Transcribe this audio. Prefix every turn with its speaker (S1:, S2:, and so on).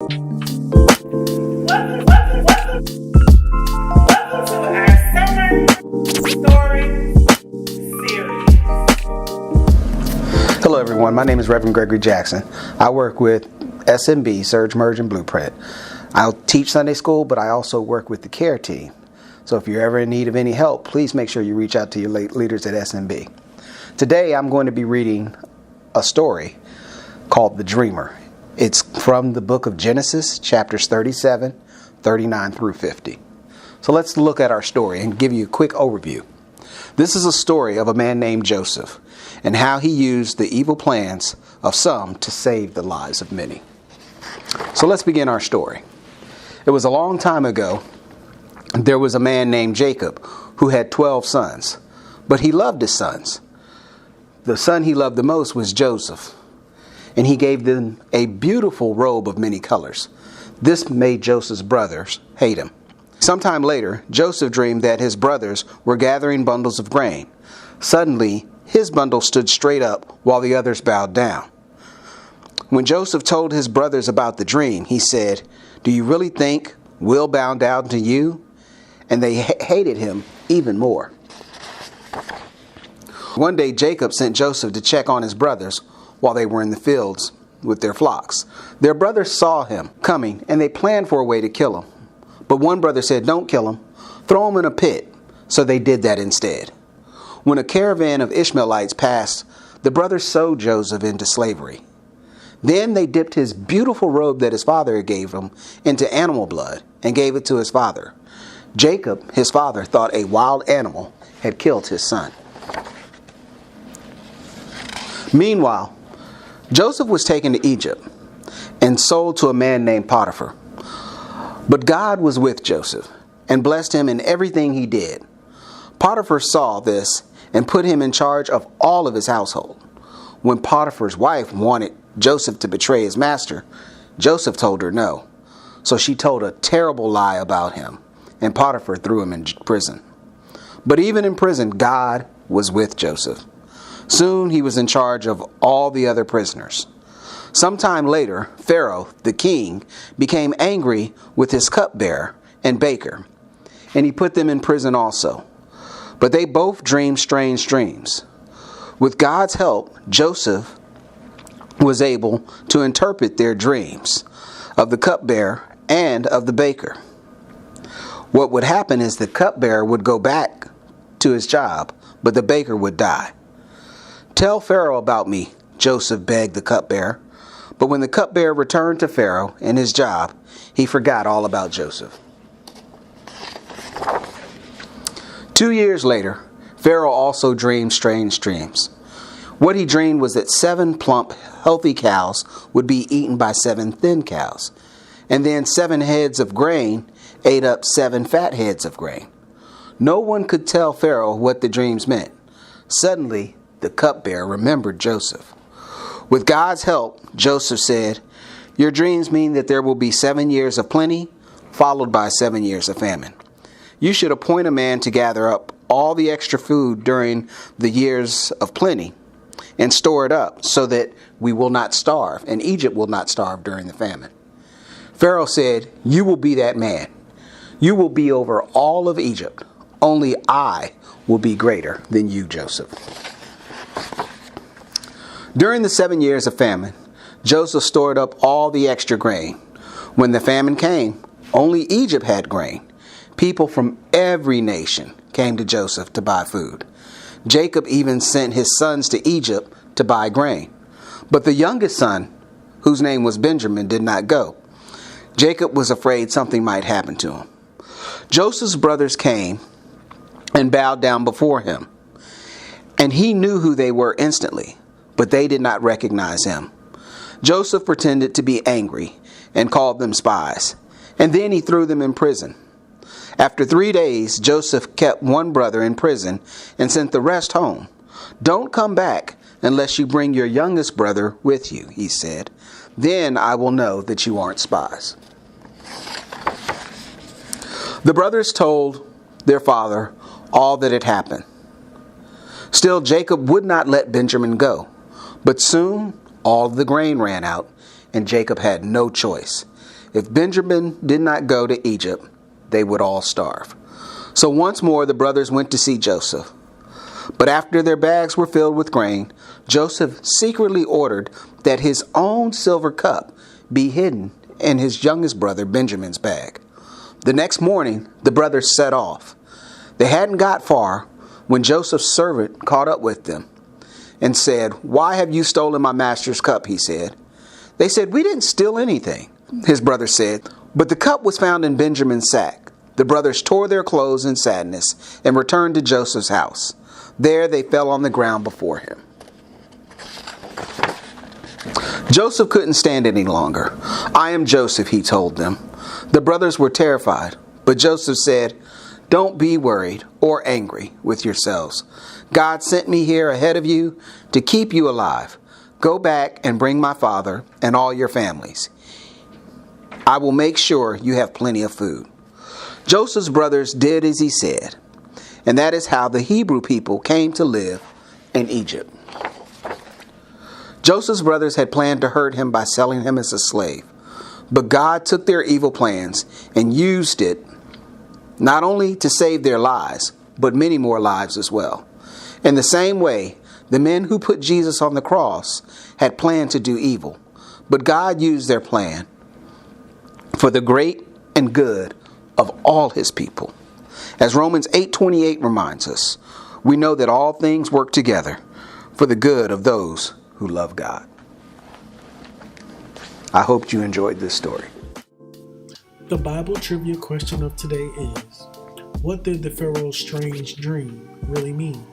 S1: to our summer story series.
S2: Hello everyone, my name is Reverend Gregory Jackson. I work with SMB, Surge, Merge, and Blueprint. I'll teach Sunday school, but I also work with the care team. So if you're ever in need of any help, please make sure you reach out to your leaders at SMB. Today I'm going to be reading a story called The Dreamer. It's from the book of Genesis, chapters 37, 39 through 50. So let's look at our story and give you a quick overview. This is a story of a man named Joseph and how he used the evil plans of some to save the lives of many. So let's begin our story. It was a long time ago. There was a man named Jacob who had 12 sons, but he loved his sons. The son he loved the most was Joseph, and he gave them a beautiful robe of many colors. This made Joseph's brothers hate him. Sometime later, Joseph dreamed that his brothers were gathering bundles of grain. Suddenly, his bundle stood straight up while the others bowed down. When Joseph told his brothers about the dream, he said, "Do you really think we'll bow down to you?" And they hated him even more. One day, Jacob sent Joseph to check on his brothers while they were in the fields with their flocks. Their brothers saw him coming, and they planned for a way to kill him. But one brother said, "Don't kill him. Throw him in a pit." So they did that instead. When a caravan of Ishmaelites passed, the brothers sold Joseph into slavery. Then they dipped his beautiful robe that his father gave him into animal blood and gave it to his father. Jacob, his father, thought a wild animal had killed his son. Meanwhile, Joseph was taken to Egypt and sold to a man named Potiphar. But God was with Joseph and blessed him in everything he did. Potiphar saw this and put him in charge of all of his household. When Potiphar's wife wanted Joseph to betray his master, Joseph told her no. So she told a terrible lie about him, and Potiphar threw him in prison. But even in prison, God was with Joseph. Soon he was in charge of all the other prisoners. Sometime later, Pharaoh, the king, became angry with his cupbearer and baker, and he put them in prison also. But they both dreamed strange dreams. With God's help, Joseph was able to interpret their dreams of the cupbearer and of the baker. What would happen is the cupbearer would go back to his job, but the baker would die. "Tell Pharaoh about me," Joseph begged the cupbearer. But when the cupbearer returned to Pharaoh and his job, he forgot all about Joseph. 2 years later, Pharaoh also dreamed strange dreams. What he dreamed was that 7 plump, healthy cows would be eaten by 7 thin cows, and then 7 heads of grain ate up 7 fat heads of grain. No one could tell Pharaoh what the dreams meant. Suddenly, the cupbearer remembered Joseph. With God's help, Joseph said, "Your dreams mean that there will be 7 years of plenty, followed by 7 years of famine. You should appoint a man to gather up all the extra food during the years of plenty and store it up so that we will not starve, and Egypt will not starve during the famine." Pharaoh said, "You will be that man. You will be over all of Egypt. Only I will be greater than you, Joseph." During the 7 years of famine, Joseph stored up all the extra grain. When the famine came, only Egypt had grain. People from every nation came to Joseph to buy food. Jacob even sent his sons to Egypt to buy grain. But the youngest son, whose name was Benjamin, did not go. Jacob was afraid something might happen to him. Joseph's brothers came and bowed down before him, and he knew who they were instantly, but they did not recognize him. Joseph pretended to be angry and called them spies, and then he threw them in prison. After 3 days, Joseph kept one brother in prison and sent the rest home. "Don't come back unless you bring your youngest brother with you," he said. "Then I will know that you aren't spies." The brothers told their father all that had happened. Still, Jacob would not let Benjamin go. But soon all the grain ran out, and Jacob had no choice. If Benjamin did not go to Egypt, they would all starve. So once more the brothers went to see Joseph. But after their bags were filled with grain, Joseph secretly ordered that his own silver cup be hidden in his youngest brother Benjamin's bag. The next morning, the brothers set off. They hadn't got far when Joseph's servant caught up with them and said, "Why have you stolen my master's cup?" he said. They said, "We didn't steal anything," his brother said, "but the cup was found in Benjamin's sack." The brothers tore their clothes in sadness and returned to Joseph's house. There they fell on the ground before him. Joseph couldn't stand any longer. "I am Joseph," he told them. The brothers were terrified, but Joseph said, "Don't be worried or angry with yourselves. God sent me here ahead of you to keep you alive. Go back and bring my father and all your families. I will make sure you have plenty of food." Joseph's brothers did as he said, and that is how the Hebrew people came to live in Egypt. Joseph's brothers had planned to hurt him by selling him as a slave, but God took their evil plans and used it not only to save their lives, but many more lives as well. In the same way, the men who put Jesus on the cross had planned to do evil, but God used their plan for the great and good of all his people. As Romans 8:28 reminds us, we know that all things work together for the good of those who love God. I hope you enjoyed this story.
S3: The Bible trivia question of today is, what did the Pharaoh's strange dream really mean?